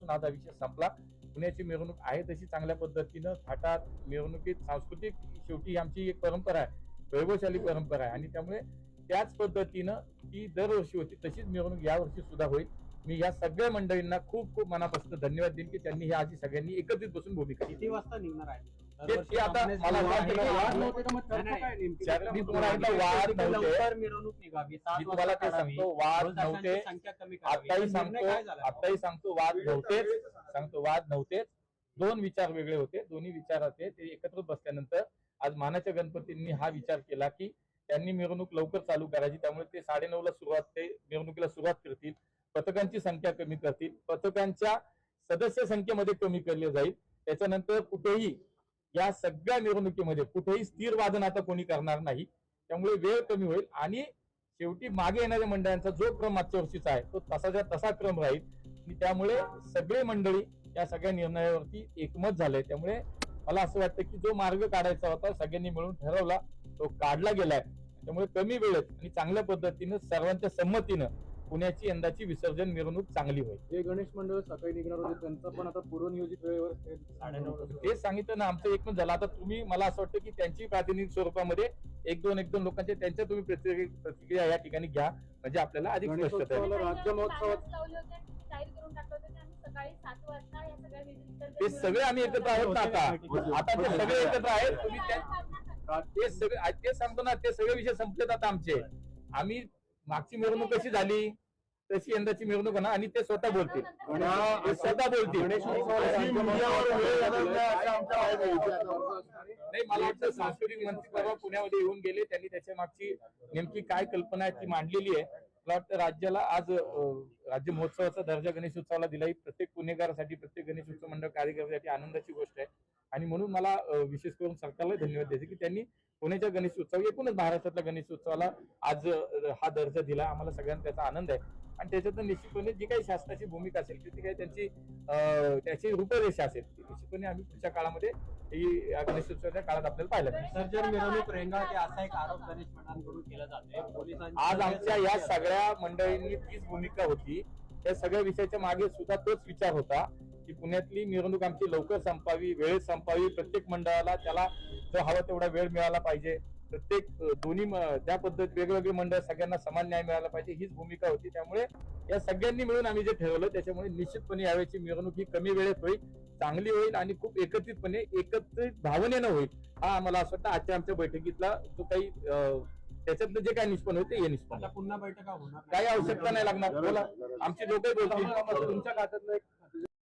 झाल्यापासून आज हा विषय संपला. पुण्याची मिरवणूक आहे तशी चांगल्या पद्धतीनं थाटात मिरवणुकीत सांस्कृतिक शेवटी आमची एक परंपरा आहे, वैभवशाली परंपरा आहे आणि त्यामुळे त्याच पद्धतीनं ती दरवर्षी होती तशीच मिरवणूक यावर्षी सुद्धा होईल. मी या सगळ्या मंडळींना खूप खूप मनापासून धन्यवाद देईन की त्यांनी ह्या आधी सगळ्यांनी एकत्रित बसून भूमिका घेतली. किती वाजता निघणार आहे? ते आता मला मिरवणूक निघावी, मी तुम्हाला ते सांगतो वाद नव्हते, आताही सांगतो वाद नव्हतेच. दोन विचार वेगळे होते, दोन्ही विचार होते ते एकत्र बसल्यानंतर आज मानाच्या गणपतींनी हा विचार केला की त्यांनी मिरवणूक लवकर चालू करायची, त्यामुळे ते 9:30ला ते मिरवणुकीला सुरुवात करतील, पथकांची संख्या कमी करतील, पथकांच्या सदस्य संख्येमध्ये कमी केले जाईल. त्याच्यानंतर कुठेही या सगळ्या मिरवणुकीमध्ये कुठेही स्थिर वादन आता कोणी करणार नाही, त्यामुळे वेळ कमी होईल आणि शेवटी मागे येणाऱ्या मंडळांचा जो क्रम मागच्या वर्षीचा आहे तो तसा क्रम राहील आणि त्यामुळे सगळे मंडळी या सगळ्या निर्णयावरती एकमत झाले. त्यामुळे मला असं वाटतं की जो मार्ग काढायचा होता सगळ्यांनी मिळून ठरवला तो काढला गेलाय. त्यामुळे कमी वेळेत आणि चांगल्या पद्धतीनं सर्वांच्या संमतीनं पुण्याची यंदाची विसर्जन मिरवणूक चांगली होईल. जे गणेश मंडळ सकाळी निघणार होते त्यांचं पण आता पूर्वनियोजित वेळेवर 9:30 तेच सांगितलं ना, आमचं एकमत झालं. आता तुम्ही मला असं वाटतं की त्यांची प्रातिनिधिक स्वरूपामध्ये एक दोन लोकांचे त्यांच्या तुम्ही प्रतिक्रिया या ठिकाणी घ्या म्हणजे आपल्याला अधिक स्पष्ट होईल. राज्य महोत्सवात ते सगळे आम्ही एकत्र आहोत ना आता ते सगळे एकत्र आहेत. तुम्ही ते सगळे ते सांगतो ना, ते सगळे विषय संपलेत आता आमचे. आम्ही मागची मिरवणूक कशी झाली तशी यंदाची मिरवणूक ना आणि ते स्वतः बोलतील. नाही, मला वाटतं सांस्कृतिक मंत्री परवा पुण्यामध्ये येऊन गेले, त्यांनी त्याच्या मागची नेमकी काय कल्पना आहे ती मांडलेली आहे. मला वाटतं राज्याला आज राज्य महोत्सवाचा दर्जा गणेशोत्सवाला दिला ही प्रत्येक पुणेकरासाठी, प्रत्येक गणेशोत्सव मंडळ कार्यकर्त्यासाठी आनंदाची गोष्ट आहे. आणि म्हणून मला विशेष करून सरकारला धन्यवाद द्यायचे की त्यांनी पुण्याच्या गणेशोत्सव एकूणच महाराष्ट्रातल्या गणेशोत्सवाला आज हा दर्जा दिला. आम्हाला सगळ्यांना त्याचा आनंद आहे आणि त्याच्यातून निश्चितपणे जी काही शासनाची भूमिका असेल ती काही त्याची रूपरेषा असेल ती निश्चितपणे आम्ही पुढच्या काळामध्ये ही गणेशोत्सवाच्या काळात आपल्याला पाहायला विसर्जन मिरवणूक रेंगाळते असा एक आरोप गणेश मंडळांकडून केला जातोय. पोलिसांची आज आमच्या या सगळ्या मंडळींनी तीच भूमिका होती. त्या सगळ्या विषयाच्या मागे सुद्धा तोच विचार होता की पुण्यातली मिरवणूक आमची लवकर संपावी, वेळेत संपावी, प्रत्येक मंडळाला त्याला जो हवा तेवढा वेळ मिळाला पाहिजे, प्रत्येक दोन्ही त्या पद्धत वेगवेगळे मंडळ सगळ्यांना समान न्याय मिळाला पाहिजे हीच भूमिका होती. त्यामुळे या सगळ्यांनी मिळून आम्ही जे ठरवलं त्याच्यामुळे निश्चितपणे यावेळची मिरवणूक ही कमी वेळेत होईल, चांगली होईल आणि खूप एकत्रित भावनेनं होईल. हा आम्हाला असं वाटतं आजच्या आमच्या बैठकीतला जो काही त्याच्यातलं जे काही निष्पन्न होते हे निष्पन्न. पुन्हा बैठका होणार काही आवश्यकता नाही लागणार. बोला, आमची लोकही बोलतील. तुमच्या खात्यातलं एक